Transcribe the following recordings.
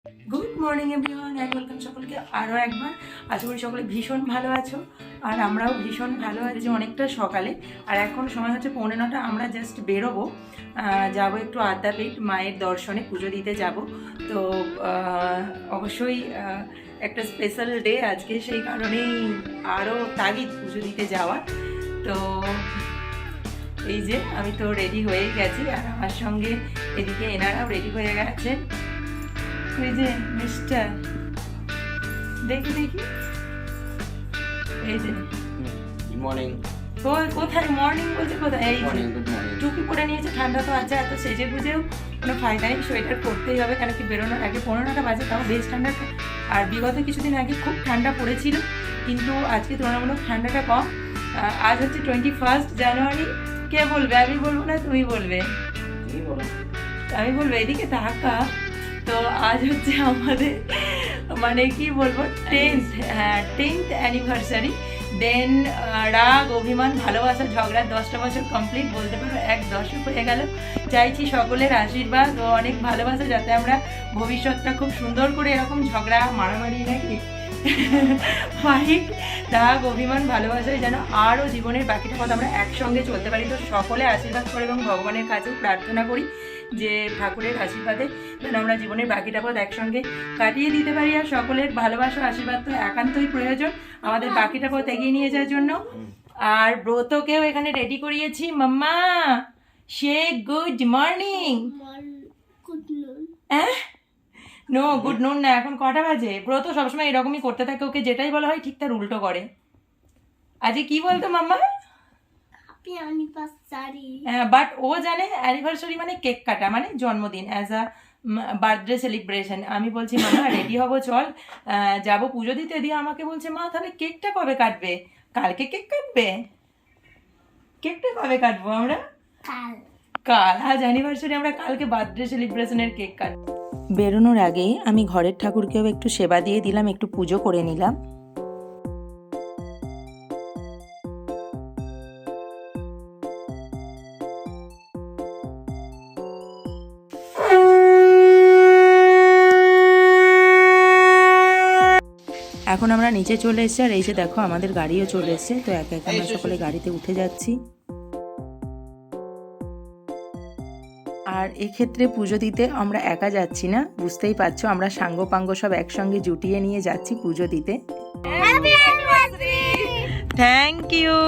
Good morning everyone and welcome সকলকে আরও একবার। আশা করি সকলে ভীষণ ভালো আছো, আর আমরাও ভীষণ ভালো আছি। অনেকটা সকালে, আর এখন সময় হচ্ছে 8:45। আমরা জাস্ট বেরোবো, যাবো একটু আদ্যাপীঠ মায়ের দর্শনে, পুজো দিতে যাব। তো অবশ্যই একটা স্পেশাল ডে আজকে, সেই কারণেই আরও তাগিদ পুজো দিতে যাওয়া। তো এই যে আমি তো রেডি হয়ে গেছি, আর আমার সঙ্গে এদিকে এনারাও রেডি হয়ে গেছেন। এই যে মিস্টার, দেখি দেখি, এই যে গুড মর্নিং। কোথায় মর্নিং বলছে, কোথায়? এই মর্নিং, গুড মর্নিং। টুপি পরে নিয়েছে, ঠান্ডা তো আছে, এত সেজে গুজেও কোনো ফায়দা নেই, সোয়েটার পরতেই হবে, কেন কি বেরোনোর আগে 15টা বাজে, তাও বেশ ঠান্ডা। আর বিগত কিছুদিন আগে খুব ঠান্ডা পড়েছিল, কিন্তু আজকে তুলনামূলক ঠান্ডাটা কম। আজ হচ্ছে 21 জানুয়ারি। কে বলবে? আমি বলবো না তুমি বলবে? আমি বলবো, এদিকে তাকা। তো আজ হচ্ছে আমাদের মানে কি বলবো 10th অ্যানিভার্সারি। দেন রাগ, অভিমান, ভালোবাসা, ঝগড়া 10টা বছর কমপ্লিট, বলতে পারো 1 দশক হয়ে গেল। চাইছি সকলের আশীর্বাদ ও অনেক ভালোবাসা, যাতে আমরা ভবিষ্যৎটা খুব সুন্দর করে এরকম ঝগড়া, মারামারি, নাকি ফাইট, রাগ, অভিমান, ভালোবাসায় যেন আরও জীবনের বাকিটা কথা আমরা একসঙ্গে চলতে পারি। তো সকলে আশীর্বাদ করে এবং ভগবানের কাছেও প্রার্থনা করি যে ঠাকুরের আশীর্বাদে যেন আমরা জীবনের বাকিটা পথ একসঙ্গে কাটিয়ে দিতে পারি। আর সকলের ভালোবাসা, আশীর্বাদ তো একান্তই প্রয়োজন আমাদের বাকিটা পথ এগিয়ে নিয়ে যাওয়ার জন্য। আর ব্রতকেও এখানে রেডি করিয়েছি। Mamma say good morning. No good noon না, এখন কটা বাজে? ব্রত সবসময় এরকমই করতে থাকে, ওকে যেটাই বলা হয় ঠিক তার উল্টো করে। আজকে কি বলতো মাম্মা? বাট ও জানে অ্যানিভার্সারি মানে কেক কাটা, মানে জন্মদিন, অ্যাজ আ বার্থডে সেলিব্রেশন। আমি বলছি মামা রেডি হবো, চল যাবো পুজো দিতে। দিয়ে আমাকে বলছে, মা তাহলে কেকটা কবে কাটবে? কালকে কেক কাটবে? কেকটা কবে কাটবো আমরা? কাল। আজ অ্যানিভার্সারি, আমরা কালকে বার্থডে সেলিব্রেশনের কেক কাটবো। বেরোনোর আগেই আমি ঘরের ঠাকুরকেও একটু সেবা দিয়ে দিলাম, একটু পুজো করে নিলাম। এখন আমরা নিচে চলে এসেছি, আর এই যে দেখো আমাদের গাড়িও চলে এসেছে। তো একে একে আমরা সকলে গাড়িতে উঠে যাচ্ছি। আর এক্ষেত্রে পুজো দিতে আমরা একা যাচ্ছি না, বুঝতেই পারছো, আমরা সাঙ্গ পাঙ্গ সব একসঙ্গে জুটিয়ে নিয়ে যাচ্ছি পুজো দিতে। Thank you.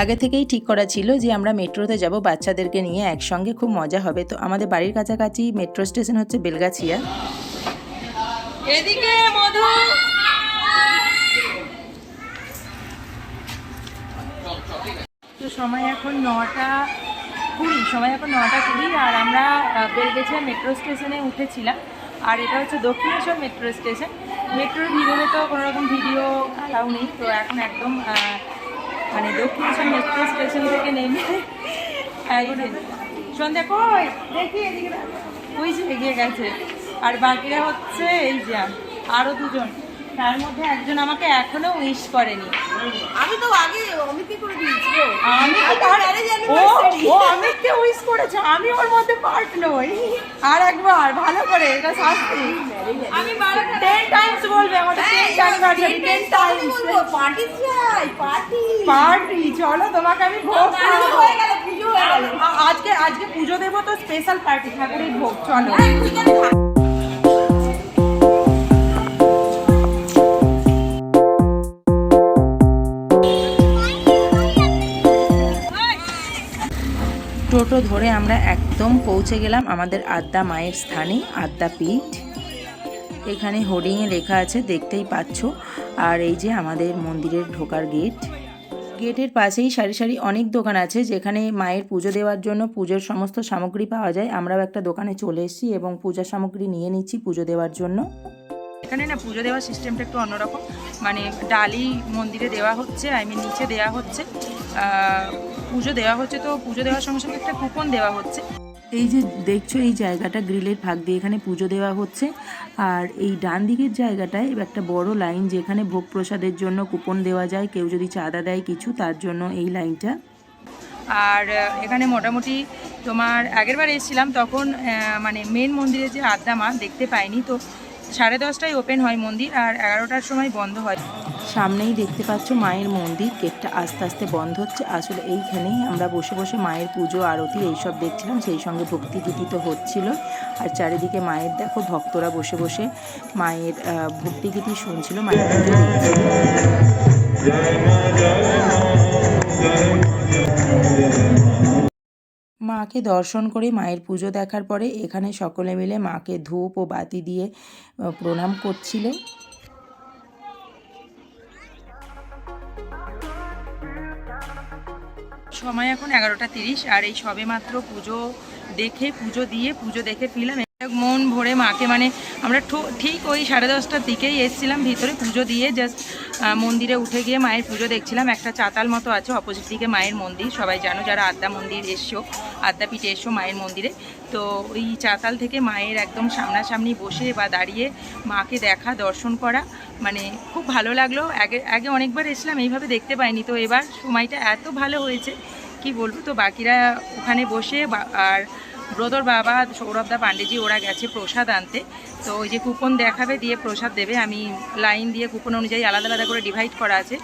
আগে থেকেই ঠিক করা ছিল যে আমরা মেট্রোতে যাব বাচ্চাদেরকে নিয়ে একসঙ্গে, খুব মজা হবে। তো আমাদের বাড়ির কাছাকাছি মেট্রো স্টেশন হচ্ছে বেলগাছিয়া। এদিকে মধু, তো সময় এখন 9:20, আর আমরা বেলগাছিয়া মেট্রো স্টেশনে উঠেছিলাম। আর এটা হচ্ছে দক্ষিণেশ্বর মেট্রো স্টেশন। মেট্রোর ভিতরে তো কোনো রকম ভিডিও অ্যালাউ নেই, তো এখন একদম মানে দক্ষিণেশ্বর মেট্রো স্টেশন থেকে নেমে সন্ধ্যা কই দেখি এদিকে, ওই যে এগিয়ে গেছে। আর বাকিরা হচ্ছে এই যে আরো দুজন, তার মধ্যে একজন আমাকে এখনো উইশ করেনি। আমি তো আগে অমিতকে করে দিয়েছি। ও অমিতকে উইশ করেছে, আমি ওর মধ্যে পার্ট নই। আর একবার ভালো করে, এটা শাস্তি। আমি 10 টাইমস বলবে আমাদের 10 টাইমস পার্টি চাই, পার্টি পার্টি। চলো তোমাকে আমি ভোগ পুজো খাওয়াবো। হয়ে গেল, পুজো হয়ে গেল। আজকে পুজো দেবো, তো স্পেশাল পার্টি, ঠাকুরের ভোগ। চলো। টোটো ধরে আমরা একদম পৌঁছে গেলাম আমাদের আদ্যা মায়ের স্থানে, আদ্যাপীঠ। এখানে হোর্ডিংয়ে লেখা আছে, দেখতেই পাচ্ছ। আর এই যে আমাদের মন্দিরের ঢোকার গেট। গেটের পাশেই সারি সারি অনেক দোকান আছে, যেখানে মায়ের পুজো দেওয়ার জন্য পুজোর সমস্ত সামগ্রী পাওয়া যায়। আমরাও একটা দোকানে চলে এসেছি এবং পূজার সামগ্রী নিয়ে নিচ্ছি পুজো দেওয়ার জন্য। এখানে না পুজো দেওয়ার সিস্টেমটা একটু অন্যরকম, মানে ডালি মন্দিরে দেওয়া হচ্ছে, নিচে দেওয়া হচ্ছে, পুজো দেওয়া হচ্ছে। তো পুজো দেওয়ার সঙ্গে সঙ্গে একটা কুপন দেওয়া হচ্ছে। এই যে দেখছো এই জায়গাটা গ্রিলের ভাগ দিয়ে এখানে পুজো দেওয়া হচ্ছে। আর এই ডান দিকের জায়গাটায় একটা বড় লাইন, যেখানে ভোগ প্রসাদের জন্য কুপন দেওয়া যায়, কেউ যদি চাঁদা দেয় কিছু, তার জন্য এই লাইনটা। আর এখানে মোটামুটি তোমার আগেরবার এসেছিলাম তখন মানে মেন মন্দিরে যে আদ্যা মা দেখতে পাইনি, তো 10:30টায় ওপেন হয় মন্দির আর 11টার সময় বন্ধ হয়। সামনেই দেখতে পাচ্ছ মায়ের মন্দির, গেটটা আস্তে আস্তে বন্ধ হচ্ছে। আসলে এইখানেই আমরা বসে বসে মায়ের পুজো আরতি এইসব দেখছিলাম, সেই সঙ্গে ভক্তিগীতি তো হচ্ছিল। আর চারিদিকে মায়ের দেখো ভক্তরা বসে বসে মায়ের ভক্তিগীতি শুনছিল, মায়ের পুজো দেখছিল। মাকে দর্শন করে মায়ের পুজো দেখার পরে এখানে সকলে মিলে মাকে ধূপ ও বাতি দিয়ে প্রণাম করছিল। সময় এখন 11:30 আর এই সবে মাত্র পুজো দেখে ফিরলাম। মন ভরে মাকে মানে আমরা ঠিক ওই 10:30টার দিকেই এসেছিলাম ভিতরে পুজো দিয়ে, জাস্ট মন্দিরে উঠে গিয়ে মায়ের পুজো দেখছিলাম। একটা চাতাল মতো আছে অপোজিট দিকে মায়ের মন্দির, সবাই জানো যারা আদ্যা মন্দির এসছো, আদ্যাপীঠে এসছো মায়ের মন্দিরে, তো ওই চাতাল থেকে মায়ের একদম সামনাসামনি বসে বা দাঁড়িয়ে মাকে দেখা দর্শন করা মানে খুব ভালো লাগলো। আগে অনেকবার এসেছিলাম এইভাবে দেখতে পাইনি, তো এবার সময়টা এত ভালো হয়েছে কি বলবো। তো বাকিরা ওখানে বসে আর ব্রদর বাবা সৌরভদা পাণ্ডেজি ওরা গেছে প্রসাদ আনতে, তো ওই যে কুপন দেখাবে দিয়ে প্রসাদ দেবে। আমি লাইন দিয়ে কুপন অনুযায়ী আলাদা আলাদা করে ডিভাইড করা আছে,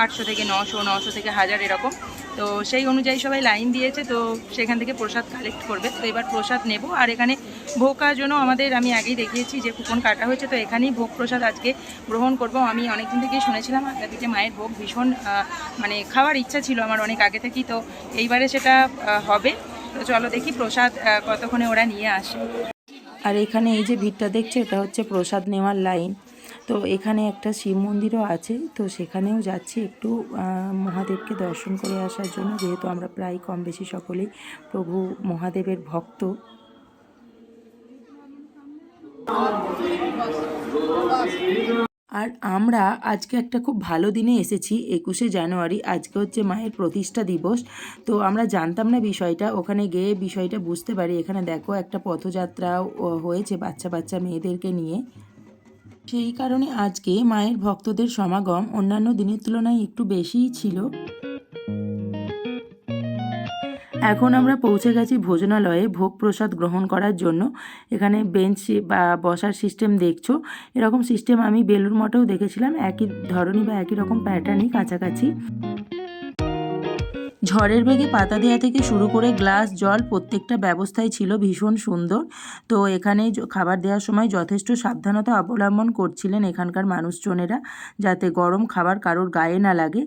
800 থেকে 900, 900 থেকে 1000 এরকম, তো সেই অনুযায়ী সবাই লাইন দিয়েছে, তো সেখান থেকে প্রসাদ কালেক্ট করবে। তো এবার প্রসাদ নেব। আর এখানে ভোগ খাওয়ার জন্য আমি আগেই দেখিয়েছি যে কুপন কাটা হয়েছে, তো এখানেই ভোগ প্রসাদ আজকে গ্রহণ করব। আমি অনেকদিন থেকেই শুনেছিলাম আদ্যাপীঠে মায়ের ভোগ ভীষণ মানে খাওয়ার ইচ্ছা ছিল আমার অনেক আগে থেকেই, তো এইবারে সেটা হবে। তো চলো দেখি প্রসাদ কতক্ষণে ওরা নিয়ে আসে। আর এখানে এই যে ভিড়টা দেখছো এটা হচ্ছে প্রসাদ নেওয়ার লাইন। তো এখানে একটা শিব মন্দিরও আছে, তো সেখানেও যাচ্ছি একটু মহাদেবকে দর্শন করে আসার জন্য, যেহেতু আমরা প্রায় কম বেশি সকলেই প্রভু মহাদেবের ভক্ত। আর আমরা আজকে একটা খুব ভালো দিনে এসেছি, 21শে জানুয়ারি। আজকে হচ্ছে মায়ের প্রতিষ্ঠা দিবস। তো আমরা জানতাম না বিষয়টা, ওখানে গিয়ে বিষয়টা বুঝতে পারি। এখানে দেখো একটা পথযাত্রাও হয়েছে বাচ্চা বাচ্চা মেয়েদেরকে নিয়ে, সেই কারণে আজকে মায়ের ভক্তদের সমাগম অন্যান্য দিনের তুলনায় একটু বেশিই ছিল। এখন আমরা পৌঁছে গেছি ভোজনালয়ে ভোগ প্রসাদ গ্রহণ করার জন্য। এখানে বেঞ্চ বা বসার সিস্টেম দেখছো, এরকম সিস্টেম আমি বেলুর মঠেও দেখেছিলাম, একই ধরনই বা একই রকম প্যাটার্নই কাছাকাছি। ঝড়ের বেগে পাতা দেওয়া থেকে শুরু করে গ্লাস জল প্রত্যেকটা ব্যবস্থাই ছিল ভীষণ সুন্দর। তো এখানে খাবার দেওয়ার সময় যথেষ্ট সাবধানতা অবলম্বন করছিলেন এখানকার মানুষজনেরা, যাতে গরম খাবার কারোর গায়ে না লাগে।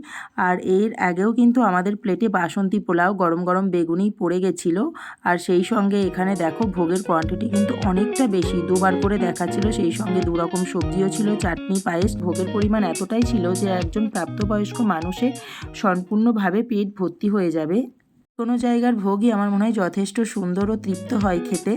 আর এর আগেও কিন্তু আমাদের প্লেটে বাসন্তী পোলাও গরম গরম বেগুনি পড়ে গেছিলো। আর সেই সঙ্গে এখানে দেখো ভোগের কোয়ান্টিটি কিন্তু অনেকটা বেশি, দুবার করে দেখাচ্ছিল। সেই সঙ্গে 2 রকম সবজিও ছিল, চাটনি, পায়েস। ভোগের পরিমাণ এতটাই ছিল যে একজন প্রাপ্তবয়স্ক মানুষের সম্পূর্ণভাবে পেট ভর্তি হয়ে যাবে। কোনো জায়গার ভোগই আমার মনে হয় যথেষ্ট সুন্দর ও তৃপ্ত হয় খেতে।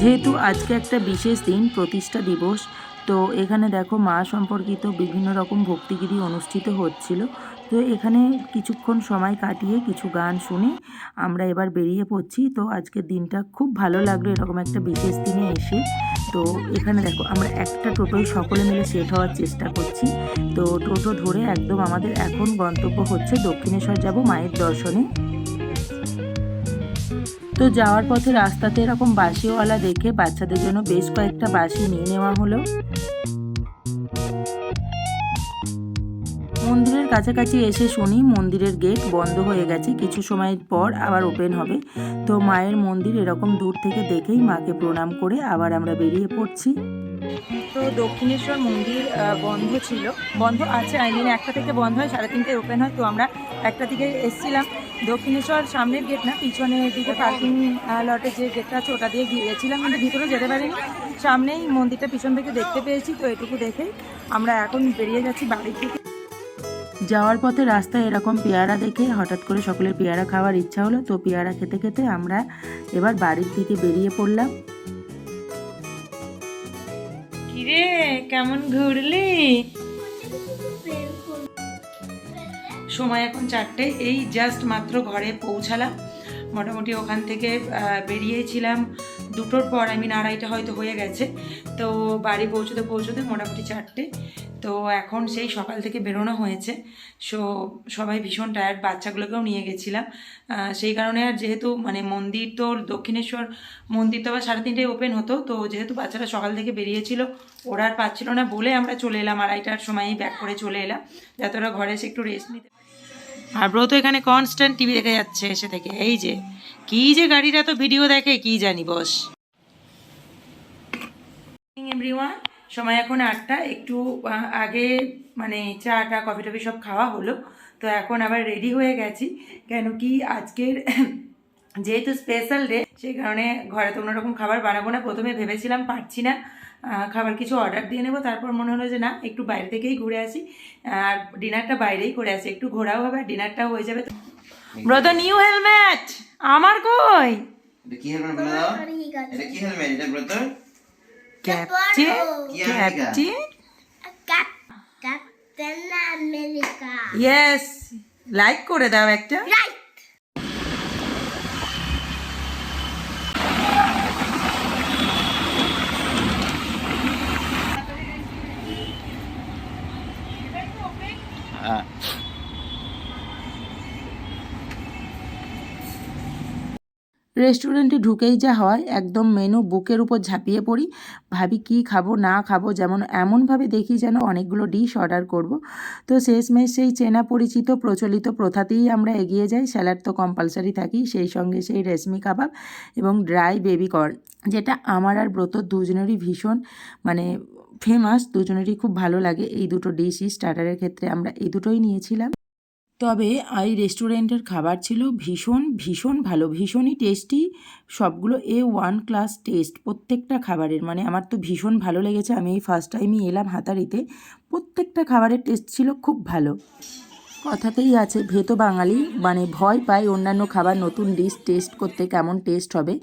যেহেতু আজকে একটা বিশেষ দিন, প্রতিষ্ঠা দিবস, তো এখানে দেখো মা সম্পর্কিত বিভিন্ন রকম ভক্তিগীতি অনুষ্ঠিত হচ্ছিল। তো এখানে কিছুক্ষণ সময় কাটিয়ে কিছু গান শুনে আমরা এবার বেরিয়ে পড়ছি। তো আজকের দিনটা খুব ভালো লাগলো এরকম একটা বিশেষ দিনে এসে। তো এখানে দেখো আমরা একটা টোটোয় সকলে মিলে সেট হওয়ার চেষ্টা করছি। তো টোটো ধরে একদম আমাদের এখন গন্তব্য হচ্ছে দক্ষিণেশ্বর যাব মায়ের দর্শনে। তো যাওয়ার পথে রাস্তাতে এরকম বাঁশিওয়ালা দেখে বাচ্চাদের জন্য বেশ কয়েকটা বাঁশি নিয়ে নেওয়া হলো। মন্দিরের কাছাকাছি এসে শুনি মন্দিরের গেট বন্ধ হয়ে গেছে, কিছু সময় পর আবার ওপেন হবে। তো মায়ের মন্দির এরকম দূর থেকে দেখেই মাকে প্রণাম করে আবার আমরা বেরিয়ে পড়ছি। তো দক্ষিণেশ্বর মন্দির বন্ধ ছিল, বন্ধ আছে, একটা থেকে বন্ধ হয়, 3:30টায় ওপেন হয়। তো আমরা একটা থেকে এসেছিলাম। দক্ষিণেশ্বর সামনের গেট না, পিছনের দিকে পার্কিং লটে যে গেটটা আছে ওটা দিয়ে গিয়েছিলাম, কিন্তু ভিতরে যেতে পারিনি। সামনেই মন্দিরটা পিছন থেকে দেখতে পেয়েছি, তো এটুকু দেখেই আমরা এখন বেরিয়ে যাচ্ছি বাড়ির দিকে। যাওয়ার পথে রাস্তায় এরকম পেয়ারা দেখে হঠাৎ করে সকলের পেয়ারা খাওয়ার ইচ্ছা হলো। তো পেয়ারা খেতে খেতে আমরা এবার বাড়ির দিকে বেরিয়ে পড়লাম। কিরে কেমন ঘুরলি? সময় এখন 4টে, এই জাস্ট মাত্র ঘরে পৌঁছালাম। মোটামুটি ওখান থেকে বেরিয়েছিলাম 2টোর পর আড়াইটা হয়তো হয়ে গেছে। তো বাড়ি পৌঁছতে পৌঁছতে মোটামুটি 4টে। তো এখন সেই সকাল থেকে বেরোনো হয়েছে। সবাই ভীষণ টায়ার্ড, বাচ্চাগুলোকেও নিয়ে গেছিলাম। সেই কারণে আর যেহেতু মানে মন্দির তো দক্ষিণেশ্বর মন্দির তো আবার 3:30টায় ওপেন হতো, তো যেহেতু বাচ্চারা সকাল থেকে বেরিয়েছিল ওরা আর পাচ্ছিল না বলে আমরা চলে এলাম, 2:30টার সময়ই ব্যাক করে চলে এলাম, যাতে ওরা ঘরে এসে একটু রেস্ট নিতে। আর ব্রত এখানে কনস্ট্যান্ট টিভি দেখে যাচ্ছে এসে থেকে। এই যে কি যে গাড়িটা তো ভিডিও দেখে কি জানি বস। এভরিওয়ান, সময় এখন 8টা, একটু আগে মানে চাটা কফি টফি সব খাওয়া হলো। তো এখন আবার রেডি হয়ে গেছি, কেন কি আজকের যেহেতু স্পেশাল ডে সেই কারণে ঘরে তো অন্যরকম খাবার বানাবো না। প্রথমে ভেবেছিলাম পারছি না, খাবার কিছু অর্ডার দিয়ে নেবো, তারপর মনে হলো যে না একটু বাইরে থেকেই ঘুরে আসি, আর ডিনারটা বাইরেই করে আসি, একটু ঘোরাও হবে আর ডিনারটাও হয়ে যাবে। ব্রত নিউ হেলমেট আমার কই? এটা কি হেলমেট বলে দাও? এটা কি হেলমেট এটা ব্রত? Captain captain captain America. Yes, like করে দাও একটা। হ্যাঁ। রেস্টুরেন্টে ঢুকেই যা হয়, একদম মেনু বুকের উপর ঝাঁপিয়ে পড়ি, ভাবি কি খাবো না খাবো, যেমন এমনভাবে দেখি যেন অনেকগুলো ডিশ অর্ডার করব। তো শেষমেশ সেই চেনা পরিচিত প্রচলিত প্রথাতেই আমরা এগিয়ে যাই। স্যালাড তো কম্পালসারি থাকেই, সেই সঙ্গে সেই রেশমি কাবাব এবং ড্রাই বেবি কর্ন, যেটা আমার আর ব্রত দুজনেরই ভীষণ মানে ফেমাস, দুজনেরই খুব ভালো লাগে এই দুটো ডিশই। স্টার্টারের ক্ষেত্রে আমরা এই দুটোই নিয়েছিলাম। তবে এই রেস্টুরেন্টের খাবার ছিল ভীষণ ভীষণ ভালো, ভীষণই টেস্টি, সবগুলো A1 ক্লাস টেস্ট প্রত্যেকটা খাবারের। মানে আমার তো ভীষণ ভালো লেগেছে, আমি এই ফার্স্ট টাইমই এলাম হাতারিতে, প্রত্যেকটা খাবারের টেস্ট ছিল খুব ভালো। কথাতেই আছে ভেতো বাঙালি মানে ভয় পায় অন্যান্য খাবার নতুন ডিশ টেস্ট করতে, কেমন টেস্ট হবে।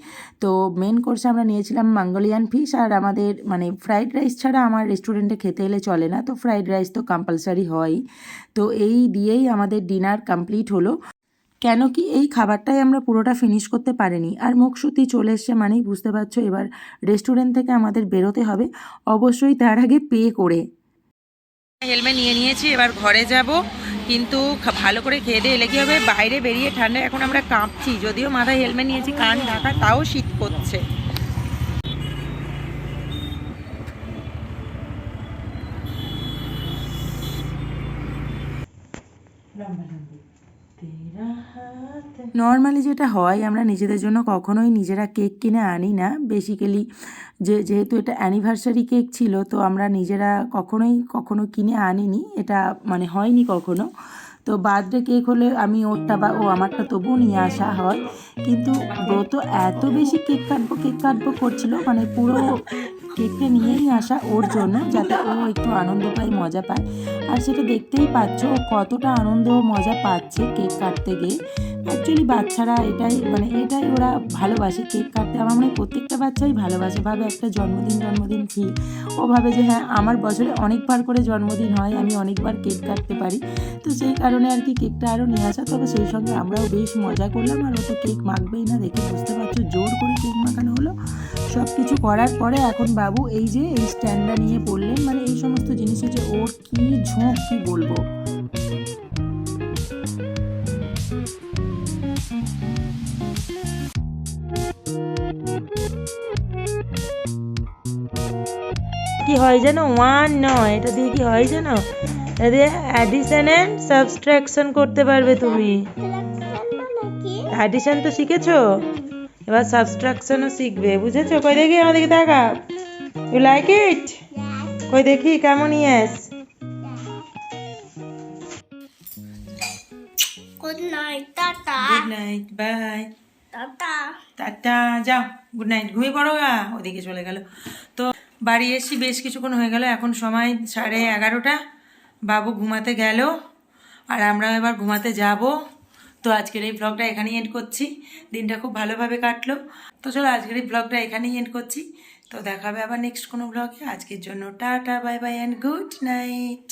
তো মেন কোর্সে আমরা নিয়েছিলাম মাঙ্গলিয়ান ফিশ, আর আমাদের মানে ফ্রাইড রাইস ছাড়া আমার রেস্টুরেন্টে খেতে এলে চলে না, তো ফ্রাইড রাইস তো কম্পালসারি হয়। তো এই দিয়েই আমাদের ডিনার কমপ্লিট হলো। কেন কি এই খাবারটাই আমরা পুরোটা ফিনিশ করতে পারিনি, আর মুখশুতি চলে এসছে মানেই বুঝতে পারছো এবার রেস্টুরেন্ট থেকে আমাদের বেরোতে হবে, অবশ্যই তার আগে পে করে। হেলমেট নিয়ে নিয়েছি, এবার ঘরে যাব, কিন্তু ভালো করে খেয়ে দিয়ে এলে কি হবে, বাইরে বেরিয়ে ঠান্ডা এখন আমরা কাঁপছি, যদিও মাথায় হেলমেট নিয়েছি কান ঢাকা, তাও শীত করছে। নর্মালি যেটা হয়, আমরা নিজেদের জন্য কখনোই নিজেরা কেক কিনে আনি না বেসিক্যালি, যেহেতু এটা অ্যানিভার্সারি কেক ছিল, তো আমরা নিজেরা কখনো কিনে আনিনি, এটা মানে হয়নি কখনো। তো বার্থডে কেক হলে আমি ওরটা বা ও আমারটা তবুও নিয়ে আসা হয়, কিন্তু ব্রত এত বেশি কেক কাটবো করছিল, মানে পুরো কেকটা নিয়েই আসা ওর জন্য, যাতে ও একটু আনন্দ পায়, মজা পায়। আর সেটা দেখতেই পাচ্ছ ও কতটা আনন্দ ও মজা পাচ্ছে কেক কাটতে গিয়ে। অ্যাকচুয়ালি বাচ্চারা এটাই ওরা ভালোবাসে কেক কাটতে, আমার মনে হয় প্রত্যেকটা বাচ্চাই ভালোবাসে, ভাবে একটা জন্মদিন ফিল। ও ভাবে যে হ্যাঁ আমার বছরে অনেকবার করে জন্মদিন হয়, আমি অনেকবার কেক কাটতে পারি, তো সেই কারণে আর কি কেকটা আরও নিয়ে আসা। তবে সেই সঙ্গে আমরাও বেশ মজা করলাম, আর ও তো কেক মাখবেই না দেখে বুঝতে পারছো, জোর করে কেক মাখানো হলো। সব কিছু করার পরে এখন বাবু এই যে এই স্ট্যান্ডটা নিয়ে পড়লেন, মানে এই সমস্ত জিনিসে যে ওর কি ঝোঁক কি বলবো। কি হয় জানো, 1 নয়, এটা দিয়ে কি হয় জানো, এটা দিয়ে অ্যাডিশন এন্ড সাবট্রাকশন করতে পারবে তুমি। অ্যাডিশন তো শিখেছো, এবার সাবট্রাকশনও শিখবে, বুঝেছো? কই দেখি আমাদেরকে দেখা, ইউ লাইক ইট? কই দেখি কেমন? Yes. Good night, tata. Good night, bye. Tata. Tata, যাও, গুড নাইট, ঘুমিয়ে পড়ো গা। ওদিকে চলে গেল। তো বাড়ি এসেছি, বেশ কিছুক্ষণ হয়ে গেল, এখন সময় 11:30। বাবু ঘুমাতে গেল আর আমরা এবার ঘুমাতে যাব। তো আজকের এই ব্লগটা এখানেই এন্ড করছি, দিনটা খুব ভালোভাবে কাটলো। তো চলো আজকের এই ব্লগটা এখানেই এন্ড করছি, তো দেখাবে আবার নেক্সট কোনো ব্লগে। আজকের জন্য tata, bye bye and good night.